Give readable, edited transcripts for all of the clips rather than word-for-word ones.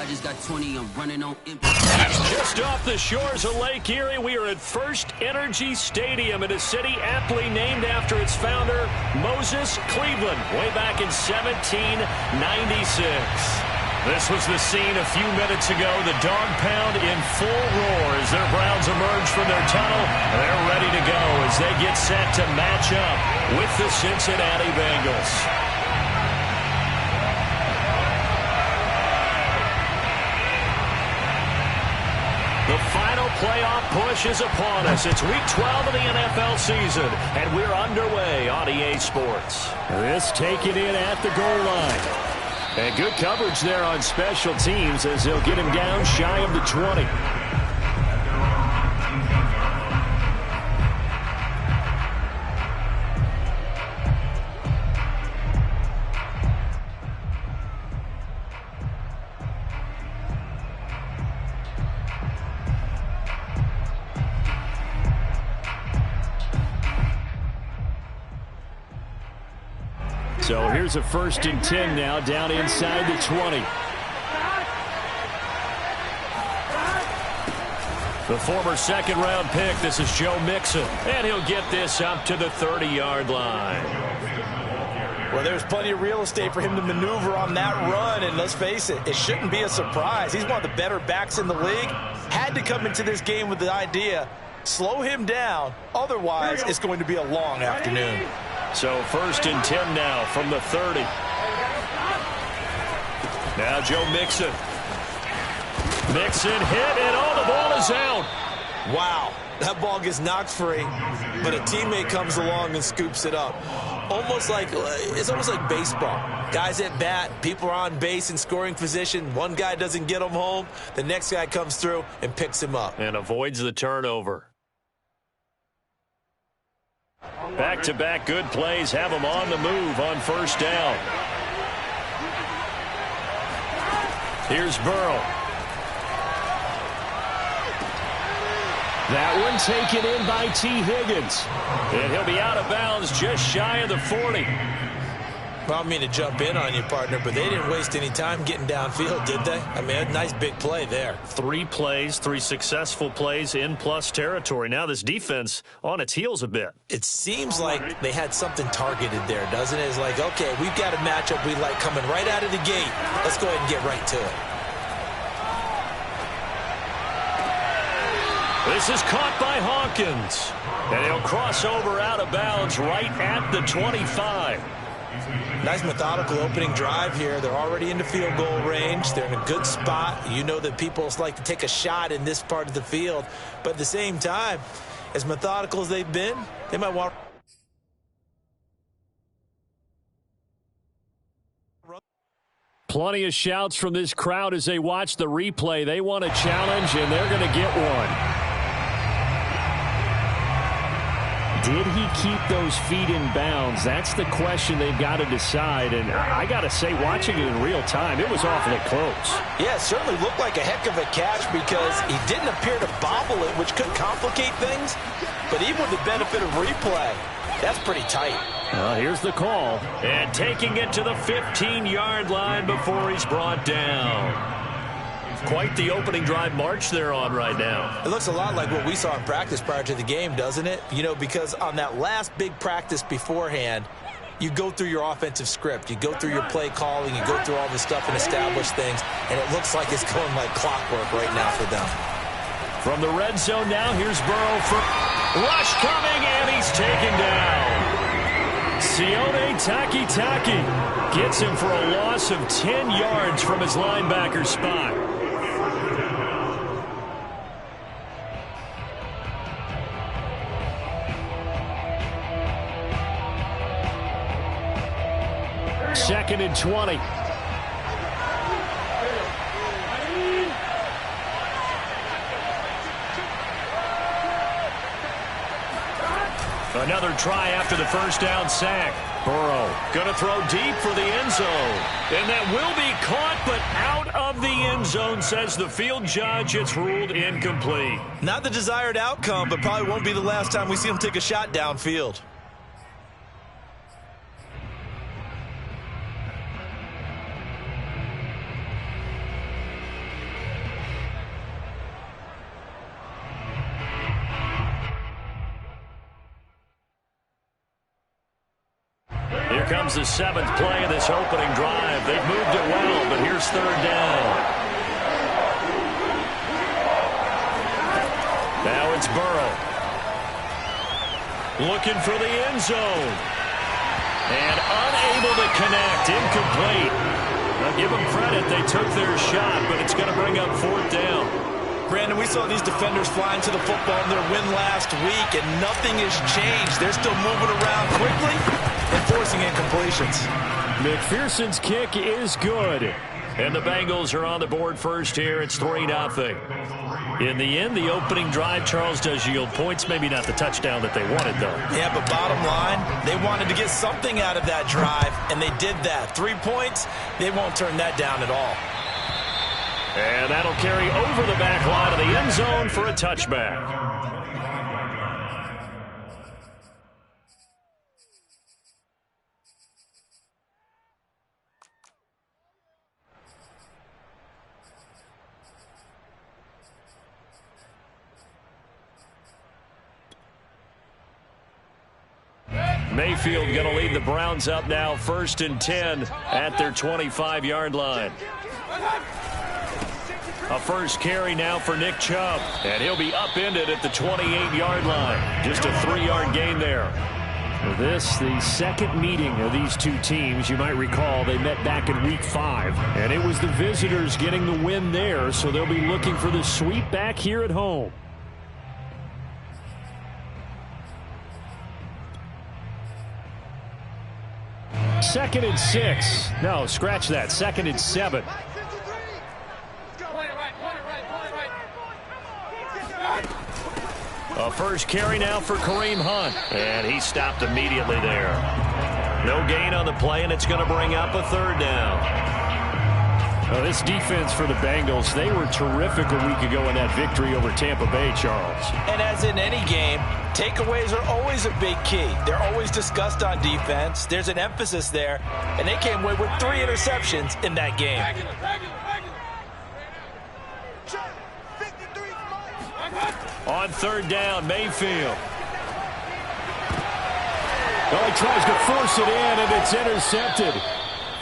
I just got 20, I'm running on empty. Just off the shores of Lake Erie, we are at First Energy Stadium in a city aptly named after its founder, Moses Cleveland, way back in 1796. This was the scene a few minutes ago. The dog pound in full roar as their Browns emerge from their tunnel. They're ready to go as they get set to match up with the Cincinnati Bengals. The final playoff push is upon us. It's Week 12 of the NFL season, and we're underway on EA Sports. This taken in at the goal line. And good coverage there on special teams as they'll get him down shy of the 20. So here's a 1st and 10 now down inside the 20. The former second-round pick, this is Joe Mixon, and he'll get this up to the 30-yard line. Well, there's plenty of real estate for him to maneuver on that run, and let's face it, it shouldn't be a surprise. He's one of the better backs in the league. Had to come into this game with the idea, slow him down, otherwise it's going to be a long afternoon. So 1st and 10 now from the 30. Now Joe Mixon. Mixon hit, and the ball is out. Wow, that ball gets knocked free, but a teammate comes along and scoops it up. It's almost like baseball. Guys at bat, people are on base in scoring position. One guy doesn't get him home. The next guy comes through and picks him up. And avoids the turnover. Back-to-back good plays have them on the move on 1st down. Here's Burrow. That one taken in by T. Higgins. And he'll be out of bounds just shy of the 40. Well, I don't mean to jump in on you, partner, but they didn't waste any time getting downfield, did they? I mean, a nice big play there. 3 plays, 3 successful plays in plus territory. Now this defense on its heels a bit. It seems like they had something targeted there, doesn't it? It's like, okay, we've got a matchup we like coming right out of the gate. Let's go ahead and get right to it. This is caught by Hawkins. And he'll cross over out of bounds right at the 25. Nice methodical opening drive here. They're already into field goal range. They're in a good spot. You know that people like to take a shot in this part of the field. But at the same time, as methodical as they've been, they might want... Plenty of shouts from this crowd as they watch the replay. They want a challenge, and they're going to get one. Did he keep those feet in bounds? That's the question they've got to decide. And I got to say, watching it in real time, it was awfully close. Yeah, it certainly looked like a heck of a catch because he didn't appear to bobble it, which could complicate things. But even with the benefit of replay, that's pretty tight. Here's the call. And taking it to the 15-yard line before he's brought down. Quite the opening drive march they're on right now. It looks a lot like what we saw in practice prior to the game, doesn't it? You know, because on that last big practice beforehand, you go through your offensive script. You go through your play calling. You go through all this stuff and establish things. And it looks like it's going like clockwork right now for them. From the red zone now, here's Burrow for rush coming, and he's taken down. Sione Takitaki gets him for a loss of 10 yards from his linebacker spot. Second and 20. Another try after the first down sack. Burrow going to throw deep for the end zone. And that will be caught, but out of the end zone, says the field judge. It's ruled incomplete. Not the desired outcome, but probably won't be the last time we see him take a shot downfield. comes the 7th play of this opening drive. They've moved it well, but here's 3rd down. Now it's Burrow. Looking for the end zone. And unable to connect. Incomplete. Now give them credit. They took their shot, but it's going to bring up 4th down. Brandon, we saw these defenders flying to the football in their win last week, and nothing has changed. They're still moving around quickly and forcing incompletions. McPherson's kick is good. And the Bengals are on the board first here. It's 3-0. In the end, the opening drive, Charles, does yield points. Maybe not the touchdown that they wanted, though. Yeah, but bottom line, they wanted to get something out of that drive, and they did that. 3 points, they won't turn that down at all. And that'll carry over the back line of the end zone for a touchback. Mayfield going to lead the Browns up now, 1st and 10 at their 25-yard line. A first carry now for Nick Chubb, and he'll be upended at the 28-yard line. Just a 3-yard gain there. This, the second meeting of these two teams. You might recall they met back in Week 5, and it was the visitors getting the win there, so they'll be looking for the sweep back here at home. Second and 6. No, scratch that. 2nd and 7. A first carry now for Kareem Hunt. And he stopped immediately there. No gain on the play, and it's going to bring up a 3rd down. This defense for the Bengals, they were terrific a week ago in that victory over Tampa Bay, Charles. And as in any game, takeaways are always a big key. They're always discussed on defense. There's an emphasis there, and they came away with 3 interceptions in that game. On 3rd down, Mayfield. Well, he tries to force it in, and it's intercepted.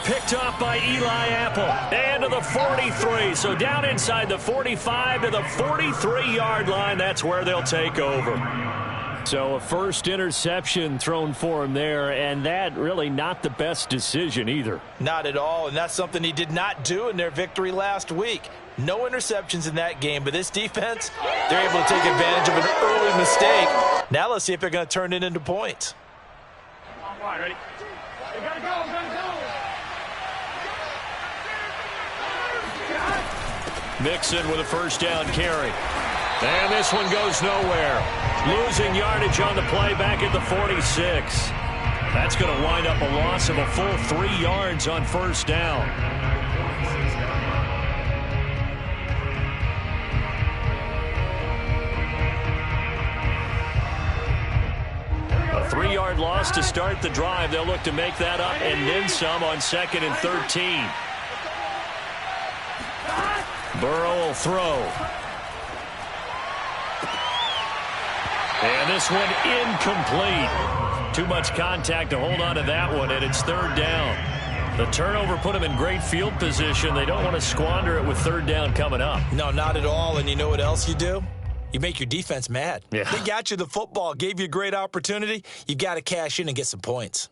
Picked off by Eli Apple. And to the 43. So down inside the 45 to the 43-yard line. That's where they'll take over. So a first interception thrown for him there, and that really not the best decision either. Not at all, and that's something he did not do in their victory last week. No interceptions in that game, but this defense, they're able to take advantage of an early mistake. Now let's see if they're going to turn it into points. All right, ready? We gotta go, Mixon with a first down carry. And this one goes nowhere. Losing yardage on the play back at the 46. That's going to wind up a loss of a full 3 yards on first down. A 3-yard loss to start the drive. They'll look to make that up and then some on 2nd and 13. Burrow will throw. And this one incomplete. Too much contact to hold on to that one, and it's 3rd down. The turnover put them in great field position. They don't want to squander it with 3rd down coming up. No, not at all. And you know what else you do? You make your defense mad. Yeah. They got you the football, gave you a great opportunity. You've got to cash in and get some points.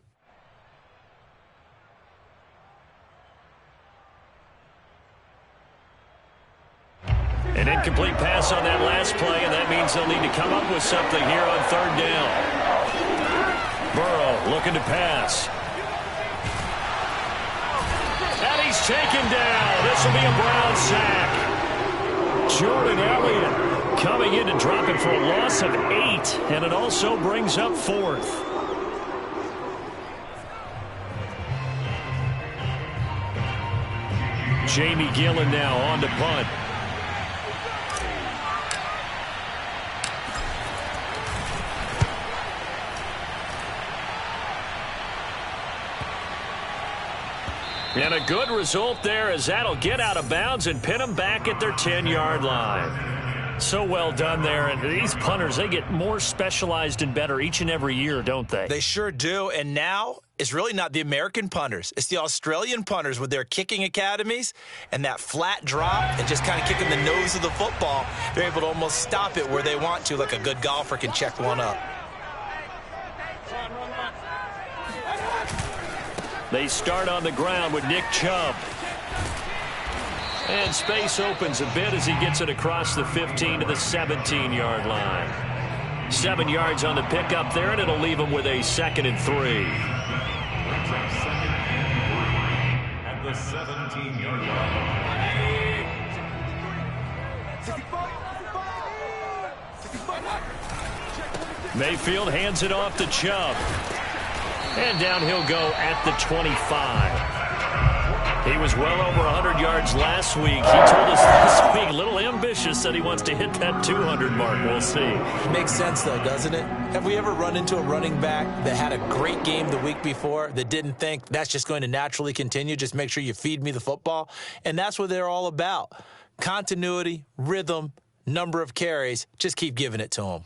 An incomplete pass on that last play, and that means they'll need to come up with something here on 3rd down. Burrow looking to pass. And he's taken down. This will be a Brown sack. Jordan Elliott coming in to drop it for a loss of 8, and it also brings up 4th. Jamie Gillen now on to punt. And a good result there as that'll get out of bounds and pin them back at their 10-yard line. So well done there. And these punters, they get more specialized and better each and every year, don't they? They sure do. And now is really not the American punters. It's the Australian punters with their kicking academies and that flat drop and just kind of kicking the nose of the football. They're able to almost stop it where they want to, like a good golfer can check one up. They start on the ground with Nick Chubb. And space opens a bit as he gets it across the 15 to the 17-yard line. 7 yards on the pickup there, and it'll leave him with a 2nd and 3. At the 17-yard line. Mayfield hands it off to Chubb. And down he'll go at the 25. He was well over 100 yards last week. He told us this week, a little ambitious, that he wants to hit that 200 mark. We'll see. Makes sense, though, doesn't it? Have we ever run into a running back that had a great game the week before that didn't think that's just going to naturally continue? Just make sure you feed me the football. And that's what they're all about. Continuity, rhythm, number of carries. Just keep giving it to them.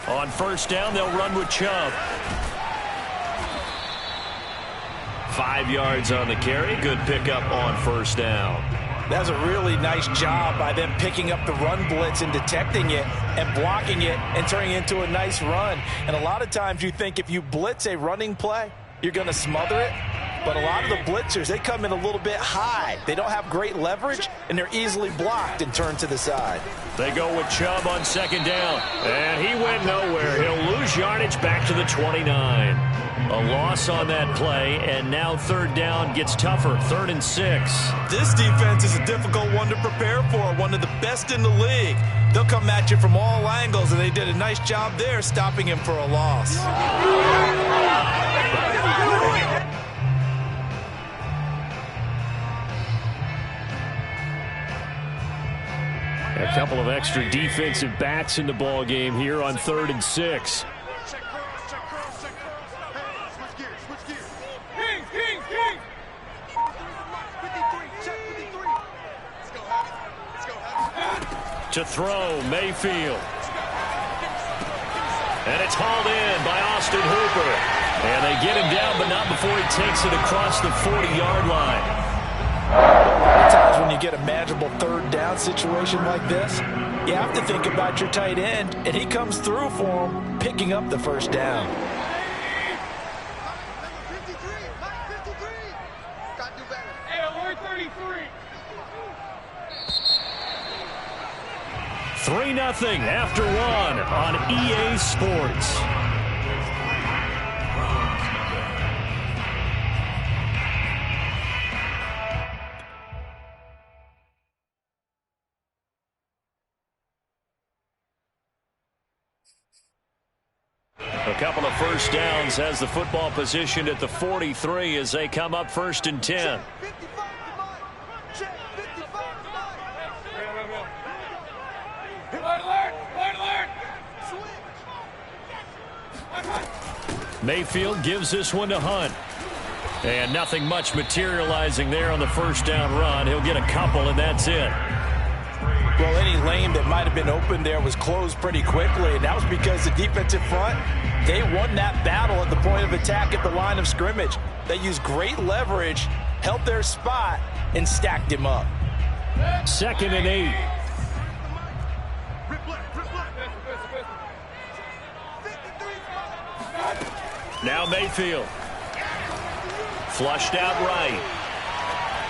On first down, they'll run with Chubb. 5 yards on the carry. Good pickup on first down. That was a really nice job by them picking up the run blitz and detecting it and blocking it and turning it into a nice run. And a lot of times you think if you blitz a running play, you're going to smother it. But a lot of the blitzers, they come in a little bit high. They don't have great leverage, and they're easily blocked and turned to the side. They go with Chubb on second down, and he went nowhere. He'll lose yardage back to the 29. A loss on that play, and now third down gets tougher, 3rd and 6. This defense is a difficult one to prepare for, one of the best in the league. They'll come at you from all angles, and they did a nice job there stopping him for a loss. A couple of extra defensive backs in the ball game here on 3rd and 6. To throw, Mayfield. And it's hauled in by Austin Hooper. And they get him down, but not before he takes it across the 40-yard line. Sometimes when you get a manageable third down situation like this, you have to think about your tight end, and he comes through for him, picking up the first down. Three 3-0 after one on EA Sports. A couple of first downs has the football positioned at the 43 as they come up 1st and 10. Mayfield gives this one to Hunt. And nothing much materializing there on the first down run. He'll get a couple, and that's it. Well, any lane that might have been open there was closed pretty quickly, and that was because the defensive front, they won that battle at the point of attack at the line of scrimmage. They used great leverage, held their spot, and stacked him up. 2nd and 8. Now Mayfield. Flushed out right.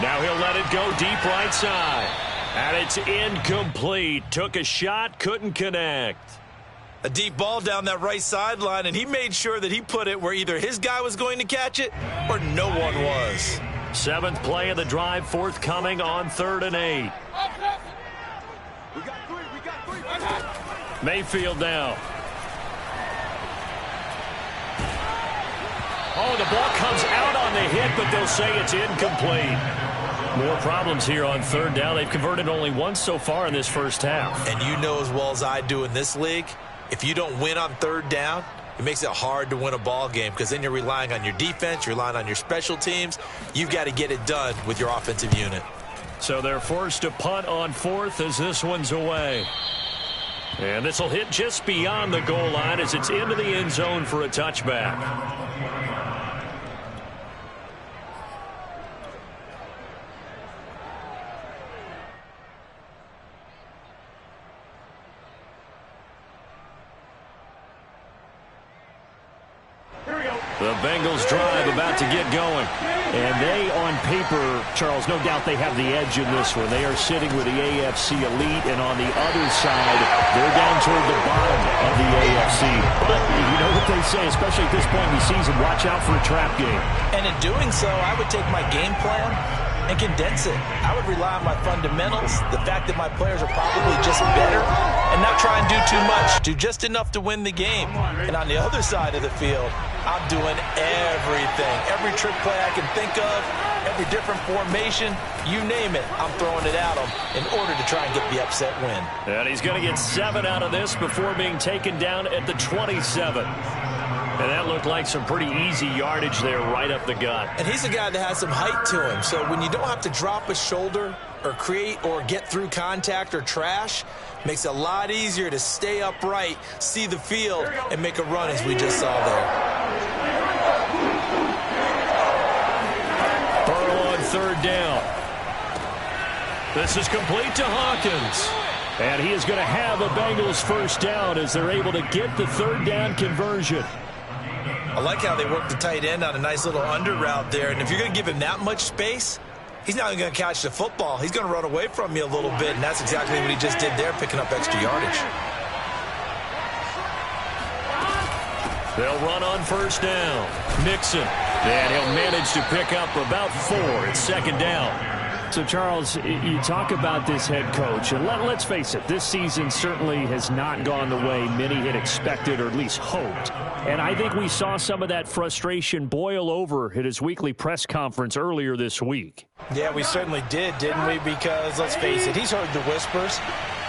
Now he'll let it go deep right side. And it's incomplete. Took a shot, couldn't connect. A deep ball down that right sideline, and he made sure that he put it where either his guy was going to catch it or no one was. 7th play of the drive forthcoming on 3rd and 8. Mayfield now. Oh, the ball comes out on the hit, but they'll say it's incomplete. More problems here on 3rd down. They've converted only once so far in this first half. And you know as well as I do in this league, if you don't win on 3rd down, it makes it hard to win a ball game because then you're relying on your defense, you're relying on your special teams. You've got to get it done with your offensive unit. So they're forced to punt on 4th as this one's away. And this will hit just beyond the goal line as it's into the end zone for a touchback. The Bengals drive about to get going. And they, on paper, Charles, no doubt they have the edge in this one. They are sitting with the AFC elite, and on the other side, they're down toward the bottom of the AFC. But you know what they say, especially at this point in the season, watch out for a trap game. And in doing so, I would take my game plan and condense it. I would rely on my fundamentals, the fact that my players are probably just better, and not try and do too much, do just enough to win the game. And on the other side of the field, I'm doing everything. Every trick play I can think of, every different formation, you name it, I'm throwing it at them in order to try and get the upset win. And he's going to get 7 out of this before being taken down at the 27. And that looked like some pretty easy yardage there right up the gut. And he's a guy that has some height to him. So when you don't have to drop a shoulder or create or get through contact or trash, makes it a lot easier to stay upright, see the field, and make a run as we just saw there. Burrow on 3rd down. This is complete to Hawkins. And he is going to have a Bengals 1st down as they're able to get the 3rd down conversion. I like how they work the tight end on a nice little under route there. And if you're going to give him that much space, he's not going to catch the football. He's going to run away from you a little bit, and that's exactly what he just did there, picking up extra yardage. They'll run on 1st down. Mixon. And he'll manage to pick up about 4. It's 2nd down. So, Charles, you talk about this head coach, and let's face it, this season certainly has not gone the way many had expected or at least hoped. And I think we saw some of that frustration boil over at his weekly press conference earlier this week. Yeah, we certainly did, didn't we? Because, let's face it, he's heard the whispers,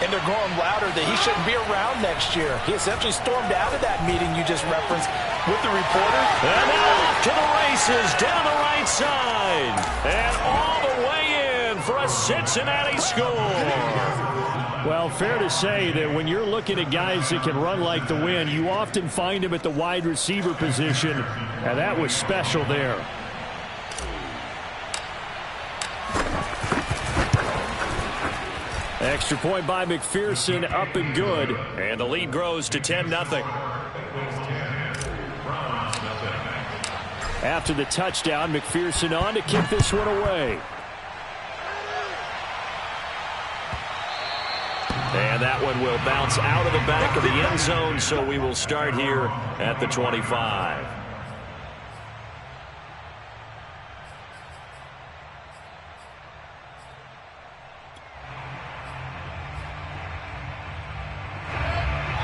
and they're growing louder that he shouldn't be around next year. He essentially stormed out of that meeting you just referenced with the reporter. And off to the races down the right side. And all the way in for a Cincinnati score. Well, fair to say that when you're looking at guys that can run like the wind, you often find them at the wide receiver position, and that was special there. Extra point by McPherson, up and good, and the lead grows to 10-0. After the touchdown, McPherson on to kick this one away. And that one will bounce out of the back of the end zone, so we will start here at the 25.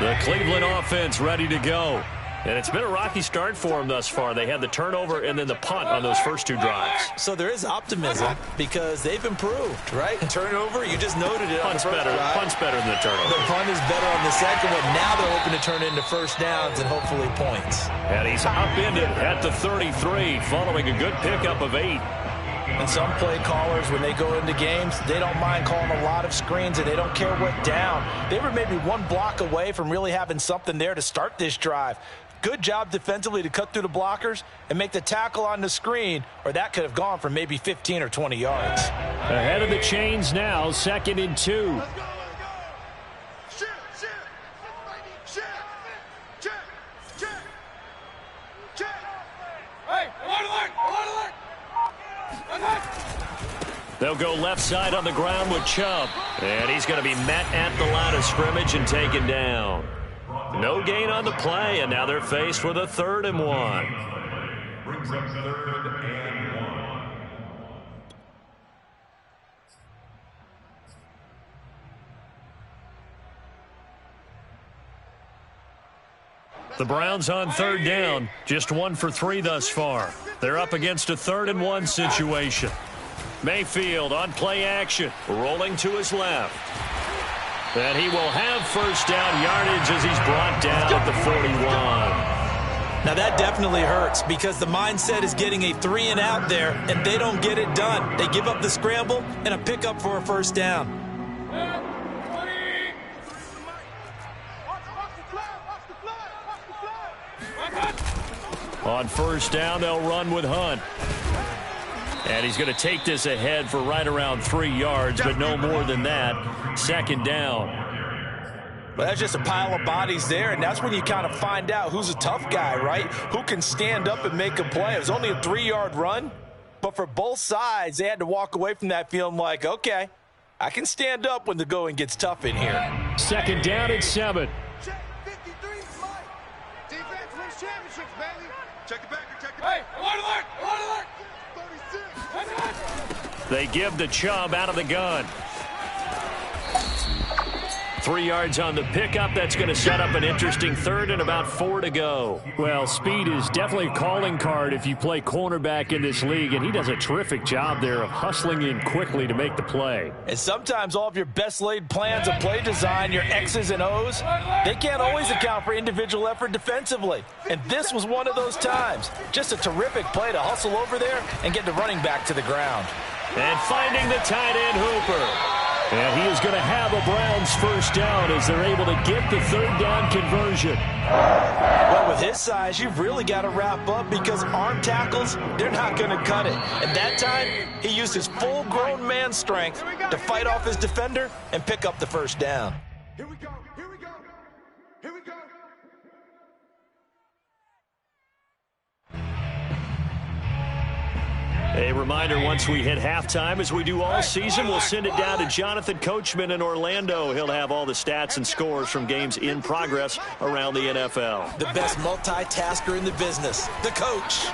The Cleveland offense ready to go. And it's been a rocky start for them thus far. They had the turnover and then the punt on those first 2 drives. So there is optimism because they've improved, right? Turnover, you just noted it. Punt's better. Punt's better than the turnover. The punt is better on the second one. Now they're hoping to turn into 1st downs and hopefully points. And he's upended at the 33 following a good pickup of 8. And some play callers, when they go into games, they don't mind calling a lot of screens, and they don't care what down. They were maybe 1 block away from really having something there to start this drive. Good job defensively to cut through the blockers and make the tackle on the screen, or that could have gone for maybe 15 or 20 yards. Ahead of the chains now, 2nd and 2. They'll go left side on the ground with Chubb. And he's going to be met at the line of scrimmage and taken down. No gain on the play, and now they're faced with a 3rd and 1. Brings up 3rd and 1. The Browns on 3rd down, just 1 for 3 thus far. They're up against a 3rd and 1 situation. Mayfield on play action, rolling to his left. And he will have 1st down yardage as he's brought down at the 41. Now that definitely hurts because the mindset is getting a 3 and out there, and they don't get it done. They give up the scramble and a pickup for a first down. On first down, they'll run with Hunt. And he's going to take this ahead for right around 3 yards, but no more than that. Second down. But that's just a pile of bodies there, and that's when you kind of find out who's a tough guy, right? Who can stand up and make a play. It was only a 3-yard run, but for both sides, they had to walk away from that feeling like, okay, I can stand up when the going gets tough in here. Second down and 7. Check 53, Mike. Defense wins championships, baby. Check it back, check it back. Hey, alert, alert, 36. They give the Chubb out of the gun. 3 yards on the pickup. That's going to set up an interesting third and about 4 to go. Well, speed is definitely a calling card if you play cornerback in this league, and he does a terrific job there of hustling in quickly to make the play. And sometimes all of your best laid plans of play design, your X's and O's, they can't always account for individual effort defensively. And this was one of those times. Just a terrific play to hustle over there and get the running back to the ground. And finding the tight end Hooper. And he is going to have a Browns first down as they're able to get the third down conversion. Well, with his size, you've really got to wrap up because arm tackles, they're not going to cut it. And that time, he used his full-grown man strength to fight off his defender and pick up the first down. Here we go, here we go, here we go. A reminder, once we hit halftime, as we do all season, we'll send it down to Jonathan Coachman in Orlando. He'll have all the stats and scores from games in progress around the NFL. The best multitasker in the business, the coach.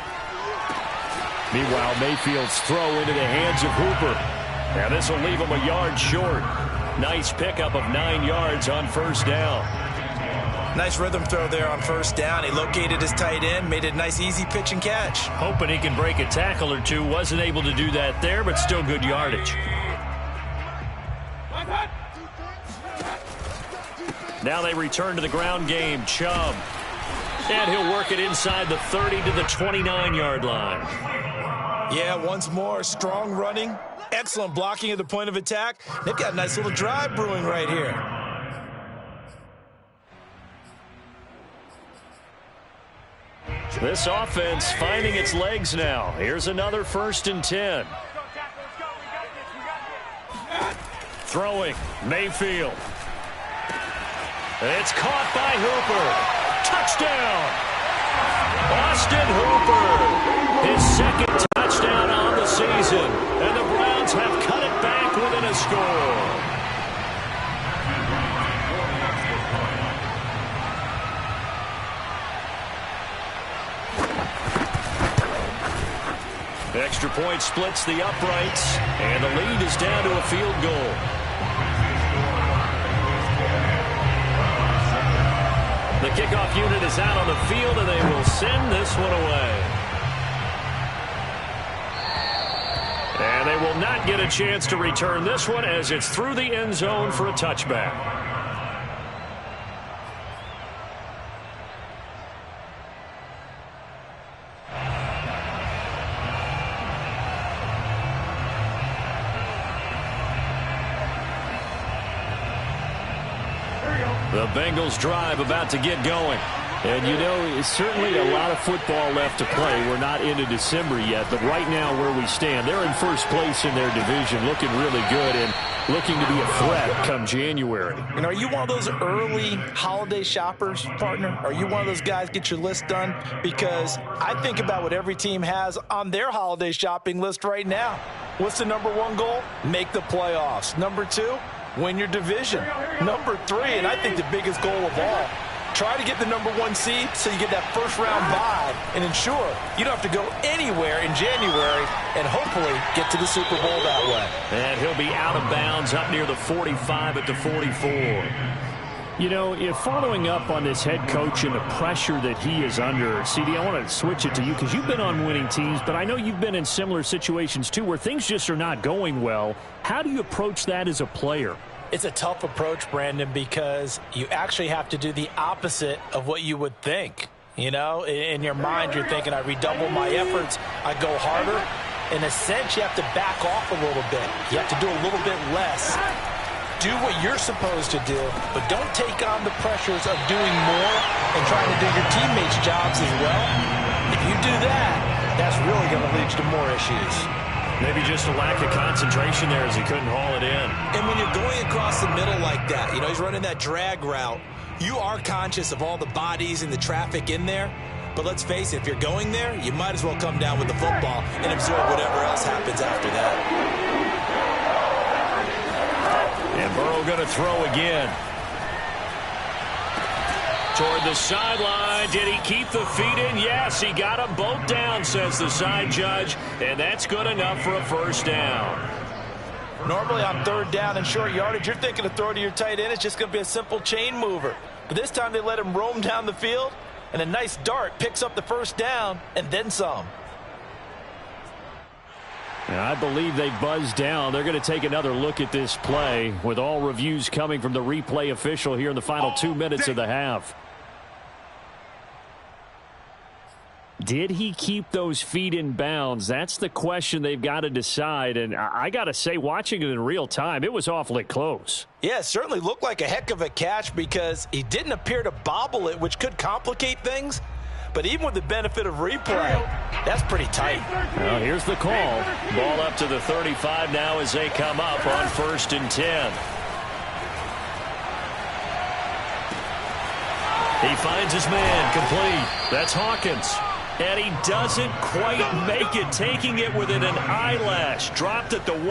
Meanwhile, Mayfield's throw into the hands of Hooper. Now this will leave him a yard short. Nice pickup of 9 yards on first down. Nice rhythm throw there on first down. He located his tight end, made it a nice easy pitch and catch. Hoping he can break a tackle or two. Wasn't able to do that there, but still good yardage. Now they return to the ground game. Chubb. And he'll work it inside the 30 to the 29-yard line. Yeah, once more, strong running. Excellent blocking at the point of attack. They've got a nice little drive brewing right here. This offense finding its legs now. Here's another 1st and 10. Throwing, Mayfield. It's caught by Hooper. Touchdown! Austin Hooper. His second touchdown on the season. And the Browns have cut it back within a score. Extra point splits the uprights, and the lead is down to a field goal. The kickoff unit is out on the field, and they will send this one away. And they will not get a chance to return this one as it's through the end zone for a touchback. The Bengals drive about to get going. And, you know, it's certainly a lot of football left to play. We're not into December yet, but right now where we stand, they're in first place in their division, looking really good and looking to be a threat come January. And are you one of those early holiday shoppers, partner? Are you one of those guys get your list done? Because I think about what every team has on their holiday shopping list right now. What's the number one goal? Make the playoffs. Number two, win your division. Number three, and I think the biggest goal of all, try to get the number one seed so you get that first round bye and ensure you don't have to go anywhere in January and hopefully get to the Super Bowl that way. And he'll be out of bounds up near the 45 at the 44. You know, if following up on this head coach and the pressure that he is under, CD, I want to switch it to you because you've been on winning teams, but I know you've been in similar situations too where things just are not going well. How do you approach that as a player? It's a tough approach, Brandon, because you actually have to do the opposite of what you would think. You know, in your mind, you're thinking, I redouble my efforts, I go harder. In a sense, you have to back off a little bit. You have to do a little bit less. Do what you're supposed to do, but don't take on the pressures of doing more and trying to do your teammates' jobs as well. If you do that, that's really going to lead to more issues. Maybe just a lack of concentration there as he couldn't haul it in. And when you're going across the middle like that, you know, he's running that drag route, you are conscious of all the bodies and the traffic in there. But let's face it, if you're going there, you might as well come down with the football and absorb whatever else happens after that. And Burrow going to throw again. Toward the sideline. Did he keep the feet in? Yes, he got them both down, says the side judge. And that's good enough for a first down. Normally on third down and short yardage, you're thinking of throw to your tight end. It's just going to be a simple chain mover. But this time they let him roam down the field, and a nice dart picks up the first down and then some. And I believe they buzzed down. They're going to take another look at this play with all reviews coming from the replay official here in the final 2 minutes of the half. Did he keep those feet in bounds? That's the question they've got to decide. And I got to say, watching it in real time, it was awfully close. Yeah, it certainly looked like a heck of a catch because he didn't appear to bobble it, which could complicate things. But even with the benefit of replay, that's pretty tight. Well, here's the call. Ball up to the 35 now as they come up on 1st and 10. He finds his man complete. That's Hawkins. And he doesn't quite make it, taking it within an eyelash. Dropped at the 1.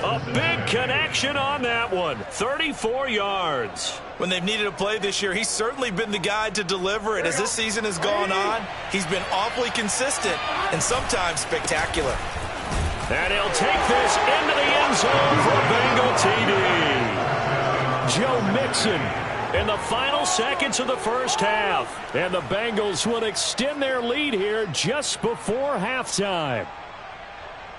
A big connection on that one. 34 yards. When they've needed a play this year, he's certainly been the guy to deliver it. As this season has gone on, he's been awfully consistent and sometimes spectacular. And he'll take this into the end zone for a Bengal TD. Joe Mixon in the final seconds of the first half. And the Bengals will extend their lead here just before halftime.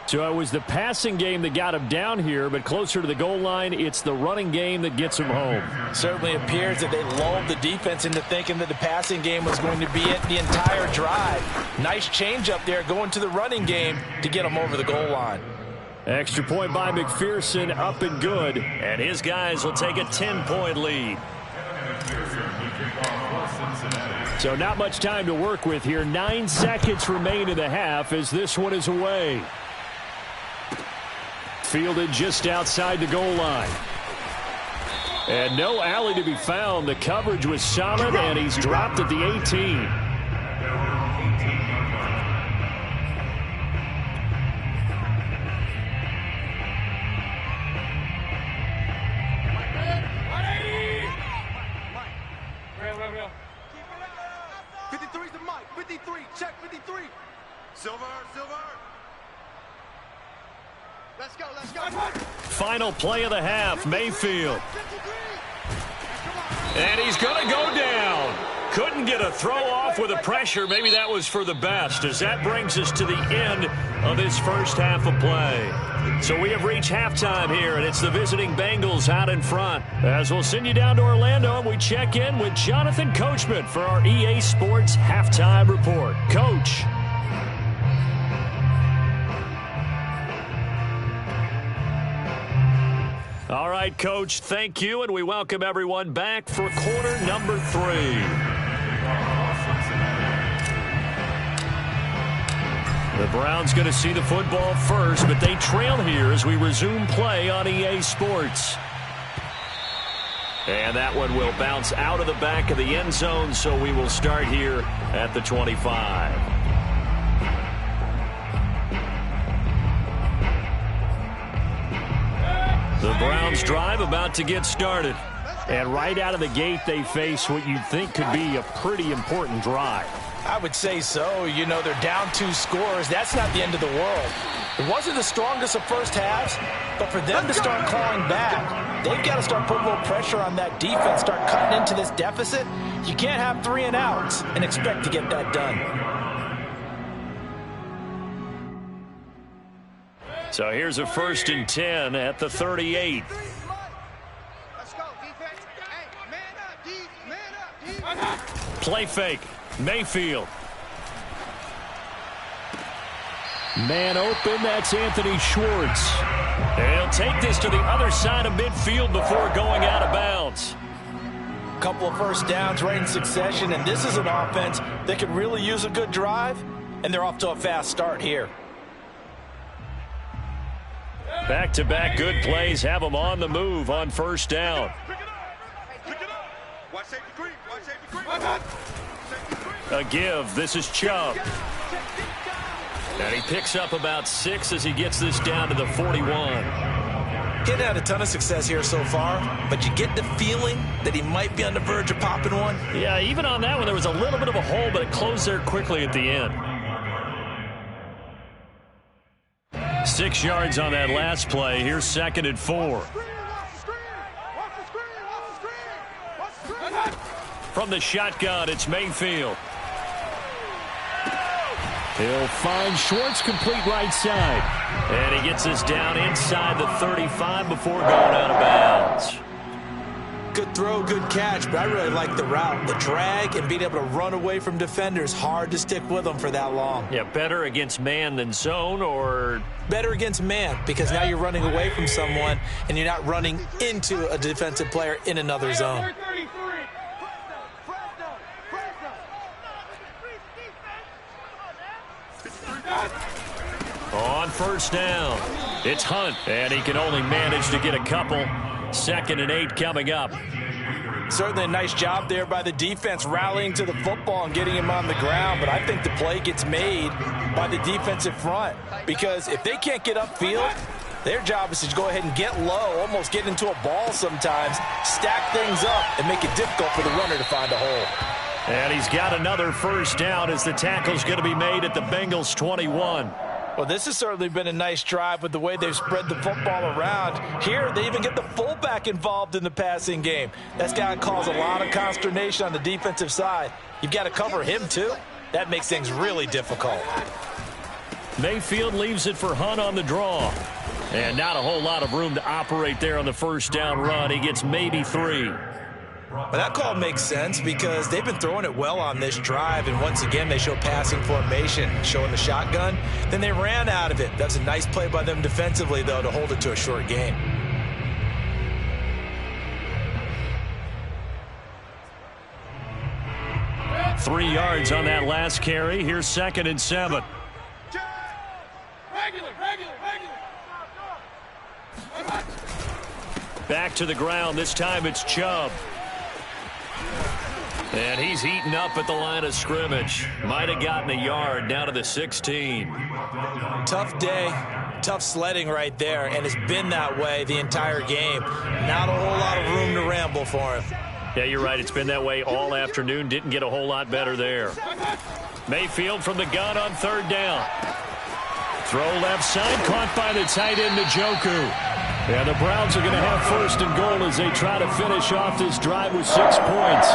So it was the passing game that got him down here, but closer to the goal line, it's the running game that gets him home. Certainly appears that they lulled the defense into thinking that the passing game was going to be it the entire drive. Nice change up there going to the running game to get him over the goal line. Extra point by McPherson, up and good. And his guys will take a 10-point lead. So not much time to work with here. 9 seconds remain in the half as this one is away. Fielded just outside the goal line. And no alley to be found. The coverage was solid, and he's dropped at the 18. Final play of the half, Mayfield. And he's going to go down. Couldn't get a throw off with the pressure. Maybe that was for the best, as that brings us to the end of this first half of play. So we have reached halftime here, and it's the visiting Bengals out in front. As we'll send you down to Orlando, and we check in with Jonathan Coachman for our EA Sports Halftime Report. Coach. All right, Coach, thank you, and we welcome everyone back for quarter number 3. The Browns going to see the football first, but they trail here as we resume play on EA Sports. And that one will bounce out of the back of the end zone, so we will start here at the 25. The Browns drive about to get started. And right out of the gate, they face what you'd think could be a pretty important drive. I would say so. You know, they're down 2 scores. That's not the end of the world. It wasn't the strongest of first halves, but for them to start clawing back, they've got to start putting a little pressure on that defense, start cutting into this deficit. You can't have 3 and outs and expect to get that done. So here's a 1st and 10 at the 38. Let's go. defense. Hey, man up, D. Man up, D. Play fake. Mayfield. Man open, that's Anthony Schwartz. And he'll take this to the other side of midfield before going out of bounds. Couple of first downs right in succession, and this is an offense that could really use a good drive, and they're off to a fast start here. Back-to-back good plays have them on the move on first down. Watch safety green. Watch safety green. A give. This is Chubb. And he picks up about 6 as he gets this down to the 41. Getting had a ton of success here so far, but you get the feeling that he might be on the verge of popping one. Yeah, even on that one, there was a little bit of a hole, but it closed there quickly at the end. 6 yards on that last play. Here's 2nd and 4. From the shotgun, it's Mayfield. He'll find Schwartz complete right side. And he gets us down inside the 35 before going out of bounds. Good throw, good catch, but I really like the route. The drag and being able to run away from defenders. Hard to stick with them for that long. Yeah, better against man than zone, or? Better against man, because now you're running away from someone and you're not running into a defensive player in another zone. On first down, it's Hunt, and he can only manage to get a couple. 2nd and 8 coming up. Certainly a nice job there by the defense rallying to the football and getting him on the ground, but I think the play gets made by the defensive front, because if they can't get upfield, their job is to go ahead and get low, almost get into a ball sometimes, stack things up, and make it difficult for the runner to find a hole. And he's got another first down as the tackle's going to be made at the Bengals 21. Well, this has certainly been a nice drive with the way they've spread the football around. Here, they even get the fullback involved in the passing game. That's got to cause a lot of consternation on the defensive side. You've got to cover him, too. That makes things really difficult. Mayfield leaves it for Hunt on the draw. And not a whole lot of room to operate there on the first down run. He gets maybe 3. Well, that call makes sense because they've been throwing it well on this drive, and once again they show passing formation, showing the shotgun. Then they ran out of it. That's a nice play by them defensively, though, to hold it to a short gain. Three yards on that last carry. Here's 2nd and 7. Back to the ground. This time it's Chubb. And he's eaten up at the line of scrimmage. Might have gotten a yard down to the 16. Tough day, tough sledding right there, and it's been that way the entire game. Not a whole lot of room to ramble for him. Yeah, you're right. It's been that way all afternoon. Didn't get a whole lot better there. Mayfield from the gun on 3rd down. Throw left side, caught by the tight end, Njoku. And the Browns are going to have 1st and goal as they try to finish off this drive with 6 points.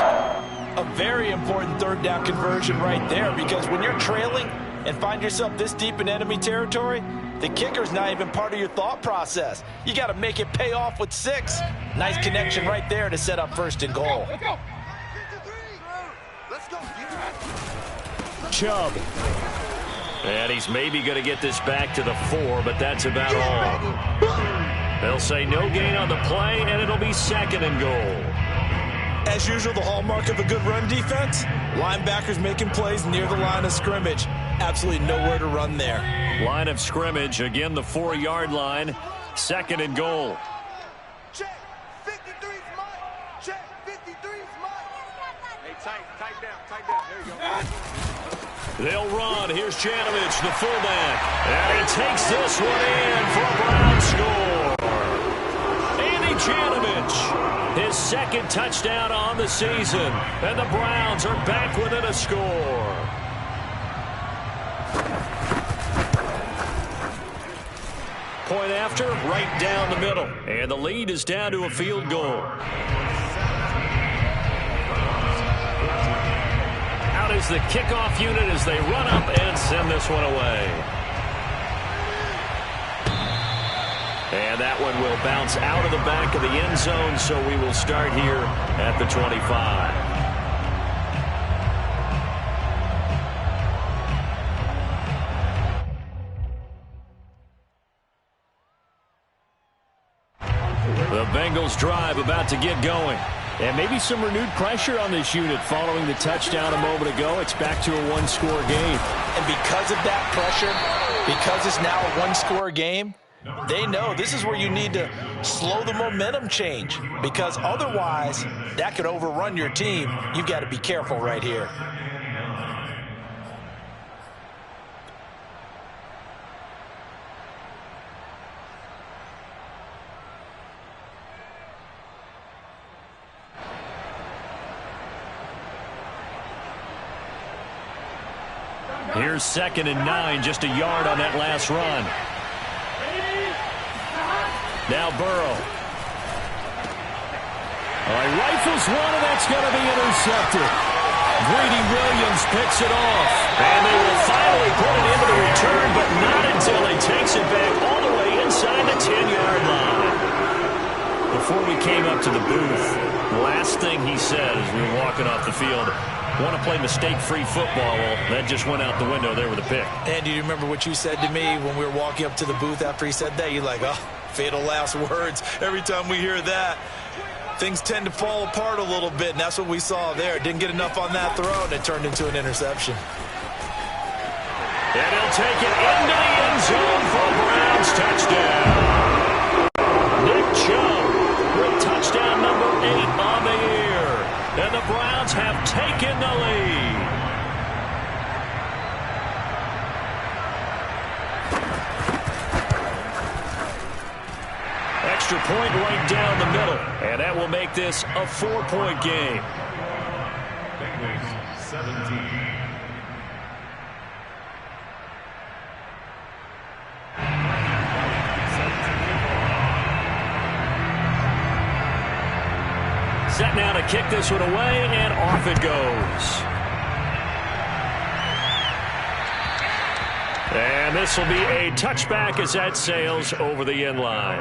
A very important 3rd down conversion right there, because when you're trailing and find yourself this deep in enemy territory, the kicker's not even part of your thought process. You got to make it pay off with 6. Nice connection right there to set up 1st and goal. Chubb. And he's maybe going to get this back to the 4, but that's about all. They'll say no gain on the play, and it'll be 2nd and goal. As usual, the hallmark of a good run defense, linebackers making plays near the line of scrimmage. Absolutely nowhere to run there. Line of scrimmage, again the 4-yard line. 2nd and goal. Check. 53's Mike. Check. 53's Mike. Hey, tight down. There you go. They'll run. Here's Janovich, the fullback. And he takes this one in for a Brown score. Andy Janovich. His 2nd touchdown on the season. And the Browns are back within a score. Point after, right down the middle. And the lead is down to a field goal. Out is the kickoff unit as they run up and send this one away. And that one will bounce out of the back of the end zone, so we will start here at the 25. The Bengals drive about to get going. And maybe some renewed pressure on this unit following the touchdown a moment ago. It's back to a one-score game. And because of that pressure, because it's now a one-score game, they know this is where you need to slow the momentum change, because otherwise that could overrun your team. You've got to be careful right here. Here's 2nd and 9, just a yard on that last run. Now Burrow. Rifles one, and that's going to be intercepted. Greedy Williams picks it off. And they will finally put it into the return, but not until he takes it back all the way inside the 10-yard line. Before we came up to the booth, the last thing he said as we were walking off the field, want to play mistake-free football. Well, that just went out the window there with a pick. And do you remember what you said to me when we were walking up to the booth after he said that? You're like, oh, fatal last words. Every time we hear that, things tend to fall apart a little bit, and that's what we saw there. Didn't get enough on that throw, and it turned into an interception. And he'll take it into the end zone for a Browns touchdown. Nick Chubb with touchdown number 8 on the year. And the Browns have taken the lead. Extra point right down the middle. And that will make this a 4-point game. Bengals 17. Set now to kick this one away, and off it goes. And this will be a touchback as that sails over the end line.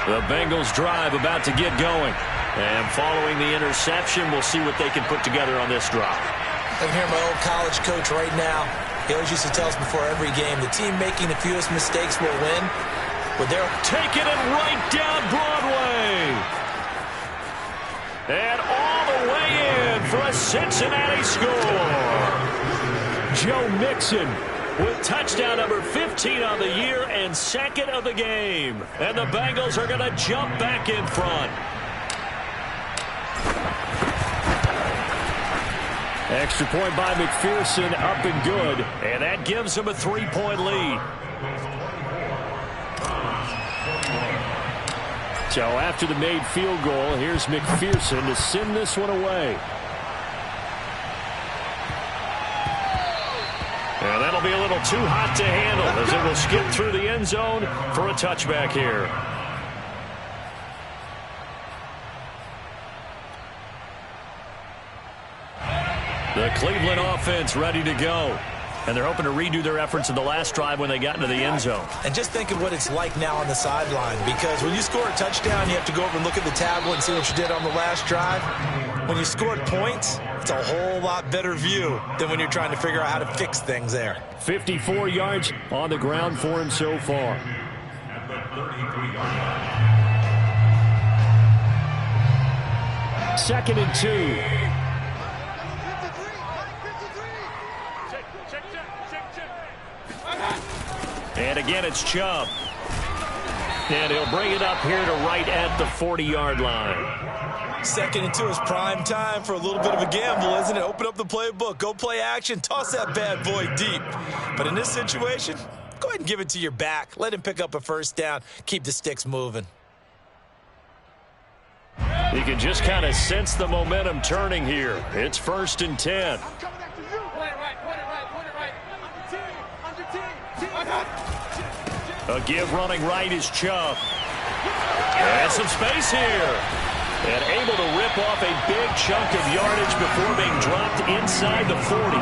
The Bengals drive about to get going. And following the interception, we'll see what they can put together on this drive. I'm hearing my old college coach right now. He always used to tell us before every game, the team making the fewest mistakes will win. But they're taking it right down Broadway. And all the way in for a Cincinnati score. Joe Mixon with touchdown number 15 on the year and 2nd of the game. And the Bengals are going to jump back in front. Extra point by McPherson, up and good. And that gives them a 3-point lead. So after the made field goal, here's McPherson to send this one away. And that'll be a little too hot to handle as it will skip through the end zone for a touchback here. The Cleveland offense ready to go. And they're hoping to redo their efforts in the last drive when they got into the end zone. And just think of what it's like now on the sideline, because when you score a touchdown, you have to go over and look at the tablet and see what you did on the last drive. When you scored points, it's a whole lot better view than when you're trying to figure out how to fix things there. 54 yards on the ground for him so far. At the 33-yard line. 2nd and 2. And again, it's Chubb. And he'll bring it up here to right at the 40-yard line. 2nd and 2 is prime time for a little bit of a gamble, isn't it? Open up the playbook, go play action, toss that bad boy deep. But in this situation, go ahead and give it to your back. Let him pick up a first down. Keep the sticks moving. You can just kind of sense the momentum turning here. It's 1st and 10. A give running right is Chubb. And some space here. And able to rip off a big chunk of yardage before being dropped inside the 40.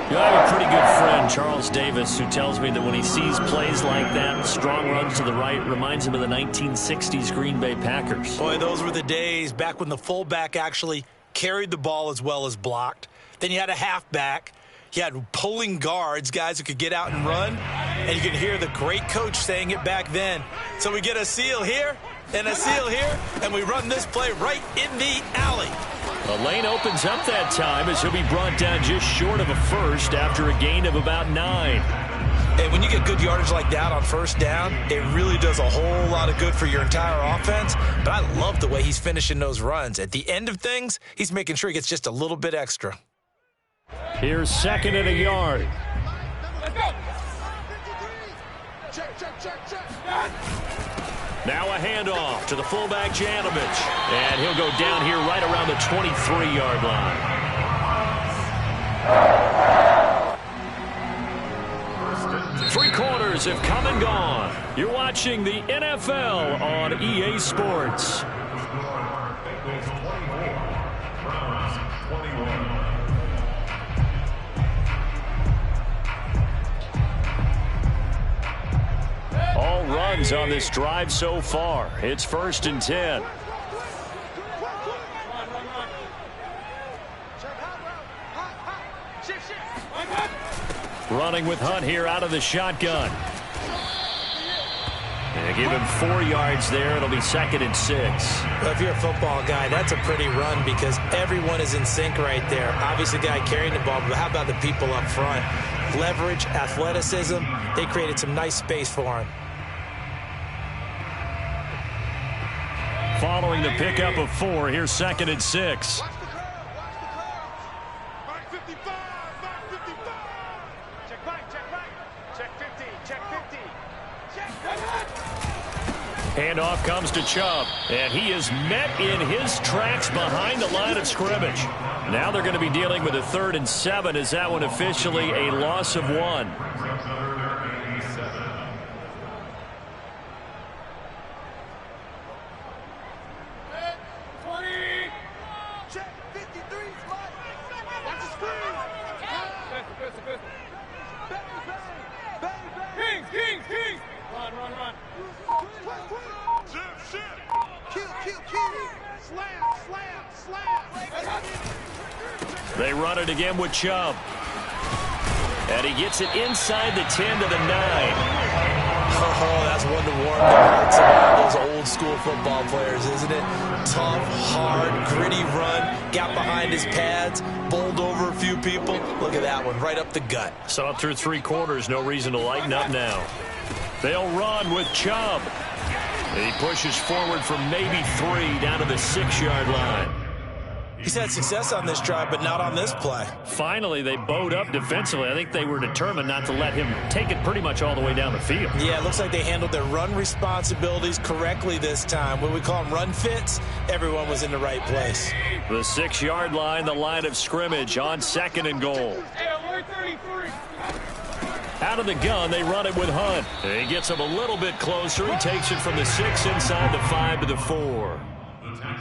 You know, I have a pretty good friend, Charles Davis, who tells me that when he sees plays like that, strong runs to the right, reminds him of the 1960s Green Bay Packers. Boy, those were the days back when the fullback actually carried the ball as well as blocked. Then you had a halfback. You had pulling guards, guys who could get out and run. And you could hear the great coach saying it back then. So we get a seal here and a seal here, and we run this play right in the alley. The lane opens up that time as he'll be brought down just short of a first after a gain of about 9. Hey, when you get good yardage like that on first down, it really does a whole lot of good for your entire offense. But I love the way he's finishing those runs. At the end of things, he's making sure he gets just a little bit extra. Here's 2nd and a yard. Let's go. Check. Now a handoff to the fullback, Janovich. And he'll go down here right around the 23-yard line. Three quarters have come and gone. You're watching the NFL on EA Sports. All runs on this drive so far. It's 1st and 10. Running with Hunt here out of the shotgun. And give him 4 yards there. It'll be 2nd and 6. Well, if you're a football guy, that's a pretty run because everyone is in sync right there. Obviously, the guy carrying the ball, but how about the people up front? Leverage, athleticism. They created some nice space for him. Following the pickup of 4, here's 2nd and 6. Watch the curve. Mark 55. Mark 55. Check right. Check 50. Check 50. Check 50. Handoff comes to Chubb, and he is met in his tracks behind the line of scrimmage. Now they're going to be dealing with a 3rd and 7. Is that one officially a loss of 1? Check 53. Watch the screen. Bang. Kings. Run. Shift. Kill. Slam. They run it again with Chubb. And he gets it inside the 10 to the 9. Oh, that's one to warm the hearts of all those old school football players, isn't it? Tough, hard, gritty run, got behind his pads, bowled over a few people. Look at that one, right up the gut. So up through 3 quarters, no reason to lighten up now. They'll run with Chubb. He pushes forward for maybe 3 down to the 6-yard line. He's had success on this drive, but not on this play. Finally, they bowed up defensively. I think they were determined not to let him take it pretty much all the way down the field. Yeah, it looks like they handled their run responsibilities correctly this time. When we call them run fits, everyone was in the right place. The 6-yard line, the line of scrimmage on 2nd and goal. Out of the gun, they run it with Hunt. He gets him a little bit closer. He takes it from the 6 inside the 5 to the 4.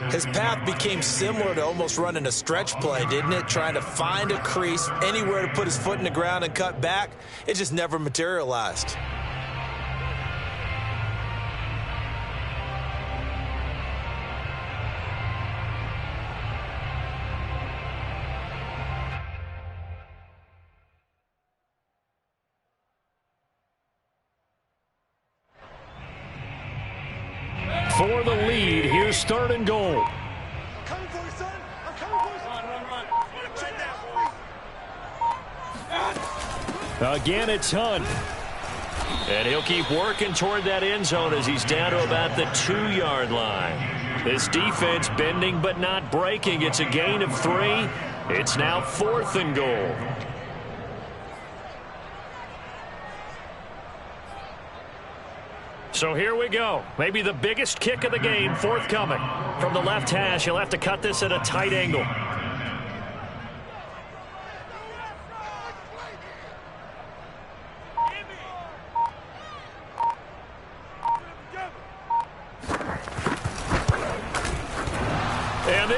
His path became similar to almost running a stretch play, didn't it? Trying to find a crease, anywhere to put his foot in the ground and cut back. It just never materialized. For the lead, here's 3rd and goal. I'm coming for you, son. I'm coming for you. Run. Check that. Again, it's Hunt. And he'll keep working toward that end zone as he's down to about the 2-yard line. This defense bending but not breaking. It's a gain of 3. It's now 4th and goal. So here we go. Maybe the biggest kick of the game forthcoming. From the left hash, he'll have to cut this at a tight angle.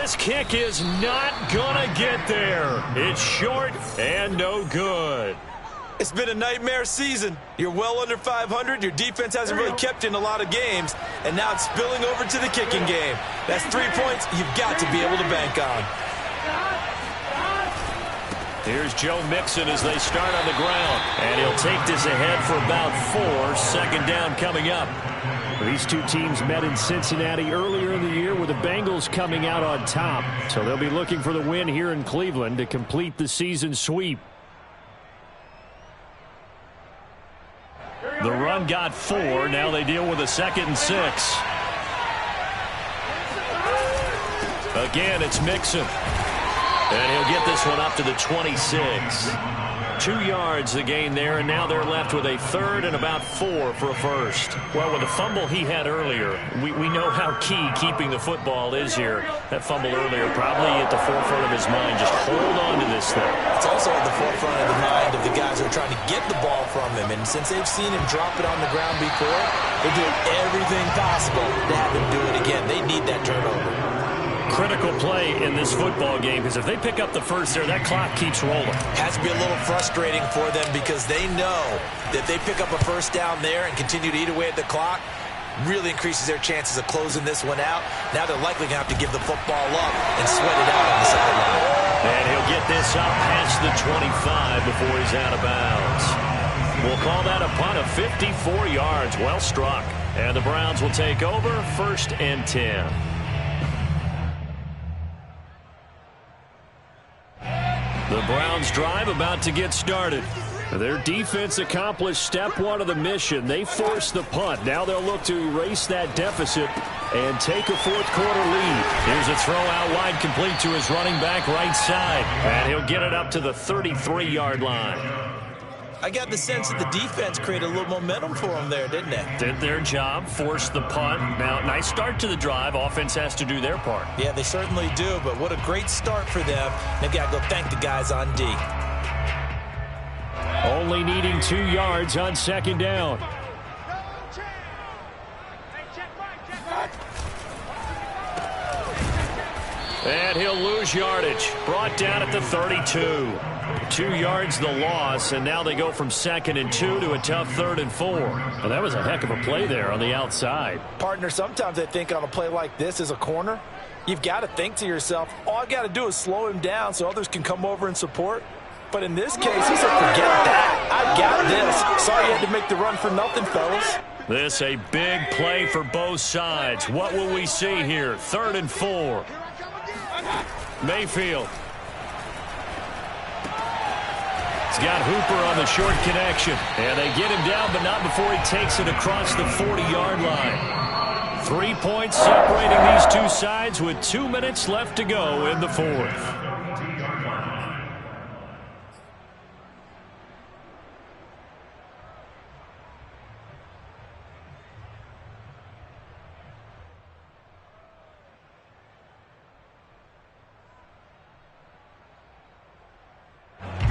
This kick is not gonna get there. It's short and no good. It's been a nightmare season. You're well under 500. Your defense hasn't really kept you in a lot of games, and now it's spilling over to the kicking game. That's 3 points you've got to be able to bank on. Here's Joe Mixon as they start on the ground, and he'll take this ahead for about 4. Second down coming up. These two teams met in Cincinnati earlier in the year with the Bengals coming out on top. So they'll be looking for the win here in Cleveland to complete the season sweep. The run got 4. Now they deal with a 2nd and 6. Again, it's Mixon. And he'll get this one up to the 26. 2 yards the gain there, and now they're left with a 3rd and about 4 for a first. Well, with the fumble he had earlier, we know how key keeping the football is here. That fumble earlier probably at the forefront of his mind. Just hold on to this thing. It's also at the forefront of the mind of the guys who are trying to get the ball from him. And since they've seen him drop it on the ground before, they're doing everything possible to have him do it again. They need that turnover. Critical play in this football game, because if they pick up the first there, that clock keeps rolling. Has to be a little frustrating for them because they know that they pick up a first down there and continue to eat away at the clock, really increases their chances of closing this one out. Now they're likely going to have to give the football up and sweat it out on the sideline. And he'll get this up past the 25 before he's out of bounds. We'll call that a punt of 54 yards. Well struck. And the Browns will take over 1st and 10. The Browns drive about to get started. Their defense accomplished step 1 of the mission. They forced the punt. Now they'll look to erase that deficit and take a 4th quarter lead. Here's a throw out wide, complete to his running back right side. And he'll get it up to the 33-yard line. I got the sense that the defense created a little momentum for them there, didn't they? Did their job, forced the punt. Now, nice start to the drive. Offense has to do their part. Yeah, they certainly do, but what a great start for them. They've got to go thank the guys on D. Only needing 2 yards on 2nd down. And he'll lose yardage. Brought down at the 32. 2 yards the loss, and now they go from 2nd and 2 to a tough 3rd and 4. Well, that was a heck of a play there on the outside. Partner, sometimes I think on a play like this as a corner, you've got to think to yourself, all I got to do is slow him down so others can come over and support. But in this case, he said, forget that. I got this. Sorry you had to make the run for nothing, fellas. This a big play for both sides. What will we see here? 3rd and 4. Mayfield. He's got Hooper on the short connection. And they get him down, but not before he takes it across the 40-yard line. 3 points separating these two sides with 2 minutes left to go in the 4th.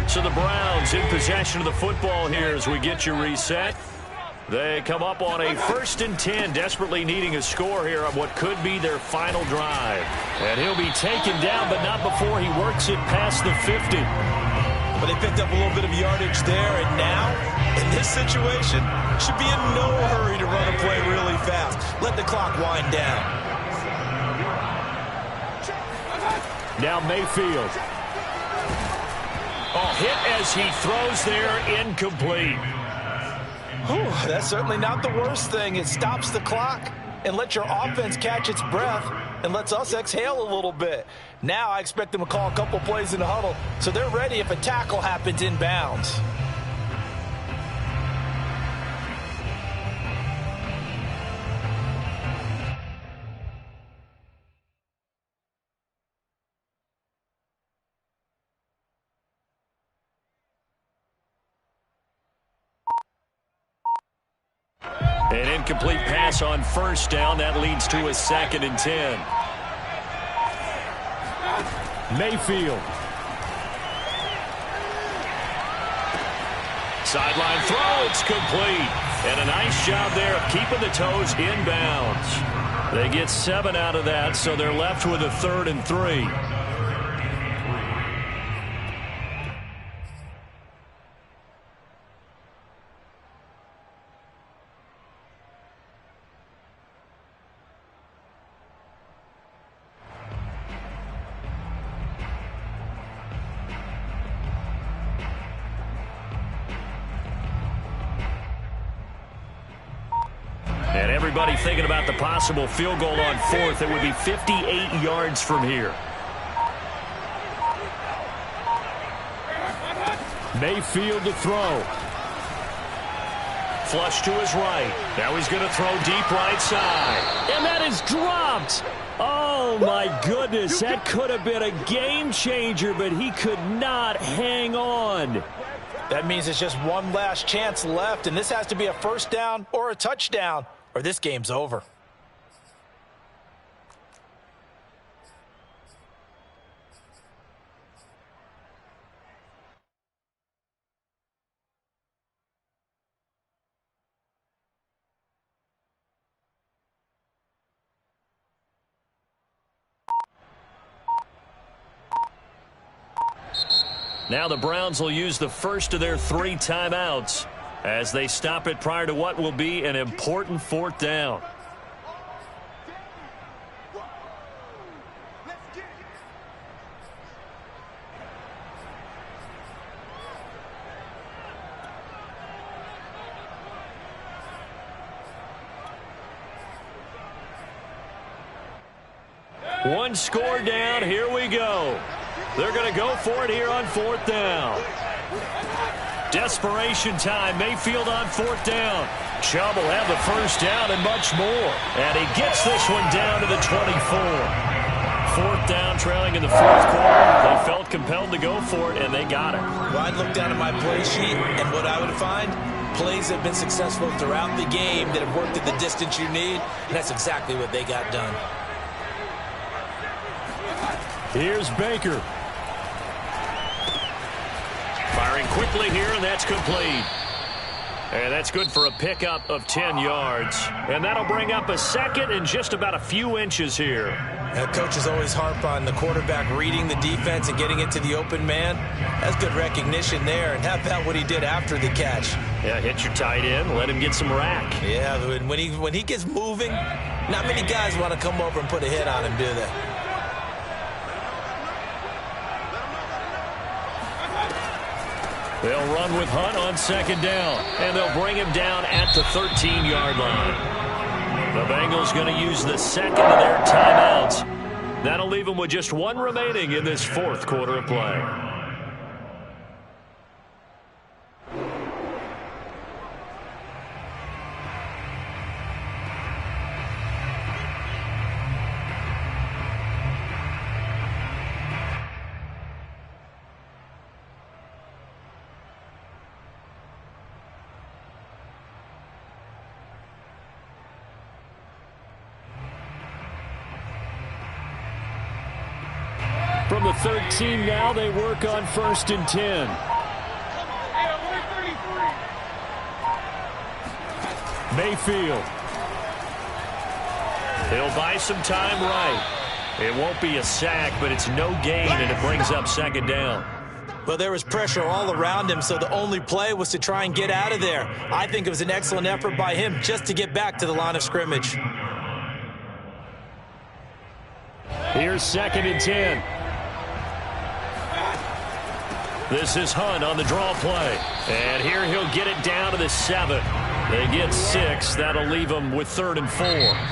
So the Browns in possession of the football here as we get you reset. They come up on a 1st and 10, desperately needing a score here on what could be their final drive. And he'll be taken down, but not before he works it past the 50. But they picked up a little bit of yardage there, and now, in this situation, should be in no hurry to run a play really fast. Let the clock wind down. Now Mayfield. Oh, hit as he throws there, incomplete. Whew, that's certainly not the worst thing. It stops the clock and lets your offense catch its breath and lets us exhale a little bit. Now I expect them to call a couple plays in the huddle so they're ready if a tackle happens inbounds. An incomplete pass on 1st down. That leads to a 2nd and 10. Mayfield. Sideline throw. It's complete. And a nice job there of keeping the toes inbounds. They get 7 out of that, so they're left with a 3rd and 3. And everybody thinking about the possible field goal on 4th. It would be 58 yards from here. Mayfield to throw. Flush to his right. Now he's going to throw deep right side. And that is dropped. Oh, my goodness. That could have been a game changer, but he could not hang on. That means it's just one last chance left, and this has to be a first down or a touchdown, or this game's over. Now the Browns will use the first of their 3 timeouts as they stop it prior to what will be an important 4th down. One score down. Here we go. They're going to go for it here on 4th down. Desperation time. Mayfield on 4th down. Chubb will have the first down and much more. And he gets this one down to the 24. 4th down, trailing in the 4th quarter. They felt compelled to go for it, and they got it. Well, I'd look down at my play sheet, and what I would find, plays have been successful throughout the game that have worked at the distance you need, and that's exactly what they got done. Here's Baker. Firing quickly here, and that's complete. And that's good for a pickup of 10 yards. And that'll bring up a 2nd and just about a few inches here. Coaches always harp on the quarterback reading the defense and getting it to the open man. That's good recognition there. And how about what he did after the catch? Yeah, hit your tight end, let him get some rack. Yeah, when he gets moving, not many guys want to come over and put a hit on him, do they? They'll run with Hunt on 2nd down, and they'll bring him down at the 13-yard line. The Bengals going to use the 2nd of their timeouts. That'll leave them with just 1 remaining in this 4th quarter of play. From the 13 now, they work on 1st and 10. Mayfield. He'll buy some time right. It won't be a sack, but it's no gain, and it brings up 2nd down. Well, there was pressure all around him, so the only play was to try and get out of there. I think it was an excellent effort by him just to get back to the line of scrimmage. Here's 2nd and 10. This is Hunt on the draw play. And here he'll get it down to the 7. They get 6. That'll leave them with 3rd and 4.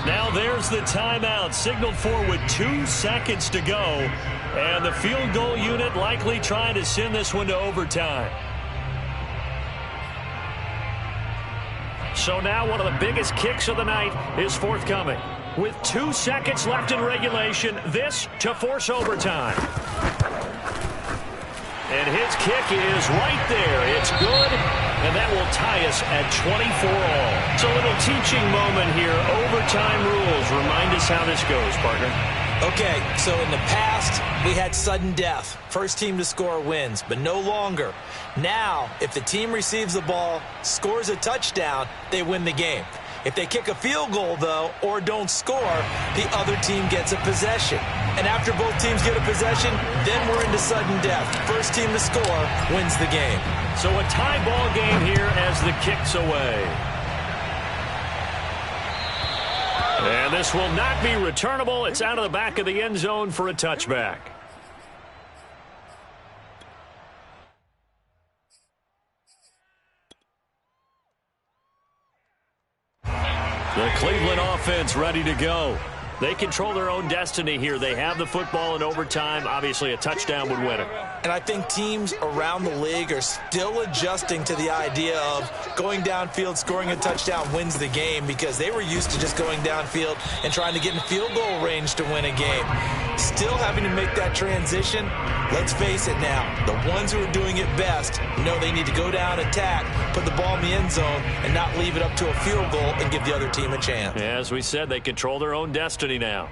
Now there's the timeout signaled for with 2 seconds to go. And the field goal unit likely trying to send this one to overtime. So now one of the biggest kicks of the night is forthcoming. With 2 seconds left in regulation, this to force overtime. And his kick is right there. It's good, and that will tie us at 24 all. It's a little teaching moment here. Overtime rules. Remind us how this goes, partner. Okay, so in the past, we had sudden death. First team to score wins, but no longer. Now, if the team receives the ball, scores a touchdown, they win the game. If they kick a field goal, though, or don't score, the other team gets a possession. And after both teams get a possession, then we're into sudden death. First team to score wins the game. So a tie ball game here as the kick's away. And this will not be returnable. It's out of the back of the end zone for a touchback. The Cleveland offense ready to go. They control their own destiny here. They have the football in overtime. Obviously, a touchdown would win it. And I think teams around the league are still adjusting to the idea of going downfield, scoring a touchdown wins the game, because they were used to just going downfield and trying to get in field goal range to win a game. Still having to make that transition. Let's face it now, the ones who are doing it best know they need to go down, attack, put the ball in the end zone, and not leave it up to a field goal and give the other team a chance. Yeah, as we said, they control their own destiny now.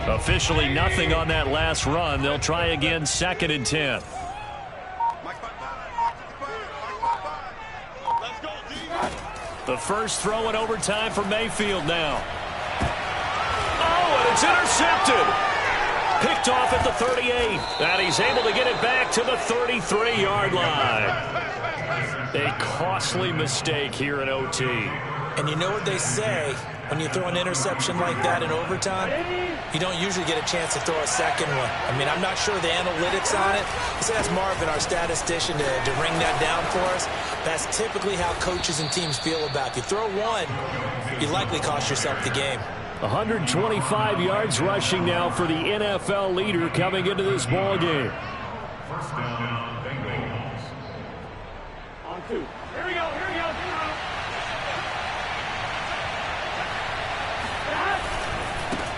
Officially nothing on that last run. They'll try again, 2nd and 10. The first throw in overtime for Mayfield now. Oh, and it's intercepted. Picked off at the 38. And he's able to get it back to the 33-yard line. A costly mistake here in OT. And you know what they say, when you throw an interception like that in overtime, you don't usually get a chance to throw a second one. I mean, I'm not sure the analytics on it. Let's ask Marvin, our statistician, to ring that down for us. That's typically how coaches and teams feel about it. You throw one, you likely cost yourself the game. 125 yards rushing now for the NFL leader coming into this ball game. First down, Bengals. On 2. Here we go.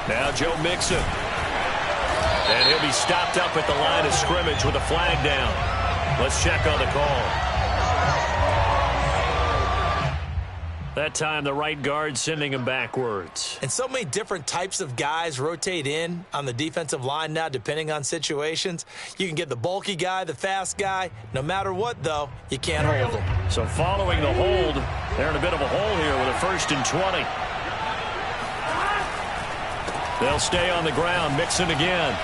Now Joe Mixon. And he'll be stopped up at the line of scrimmage with a flag down. Let's check on the call. That time the right guard sending him backwards. And so many different types of guys rotate in on the defensive line now depending on situations. You can get the bulky guy, the fast guy. No matter what, though, you can't hold them. So following the hold, they're in a bit of a hole here with a 1st and 20. They'll stay on the ground. Mixon again.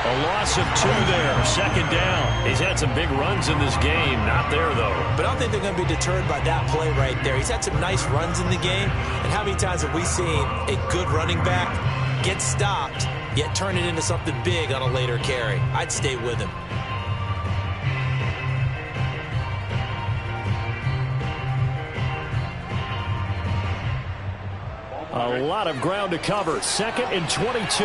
A loss of 2 there. 2nd down. He's had some big runs in this game. Not there, though. But I don't think they're going to be deterred by that play right there. He's had some nice runs in the game. And how many times have we seen a good running back get stopped, yet turn it into something big on a later carry? I'd stay with him. A lot of ground to cover. 2nd and 22.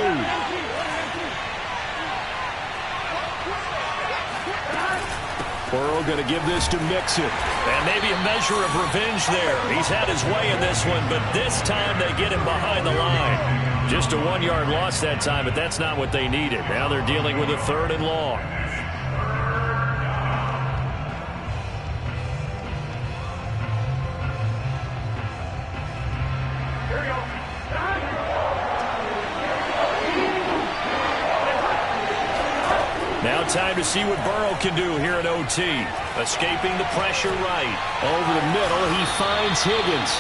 Burrow going to give this to Mixon. And maybe a measure of revenge there. He's had his way in this one, but this time they get him behind the line. Just a 1-yard loss that time, but that's not what they needed. Now they're dealing with a 3rd and long. Now time to see what Burrow can do here in OT. Escaping the pressure right. Over the middle, he finds Higgins.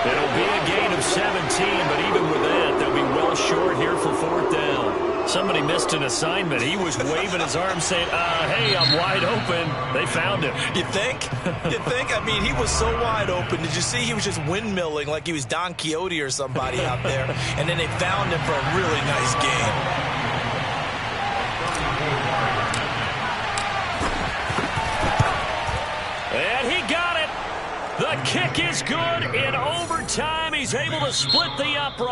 It'll be a gain of 17, but even with that, they'll be well short here for 4th down. Somebody missed an assignment. He was waving his arm saying, hey, I'm wide open. They found him. You think? You think? I mean, he was so wide open. Did you see he was just windmilling like he was Don Quixote or somebody out there? And then they found him for a really nice game. And he got it. The kick is good in overtime. He's able to split the upright.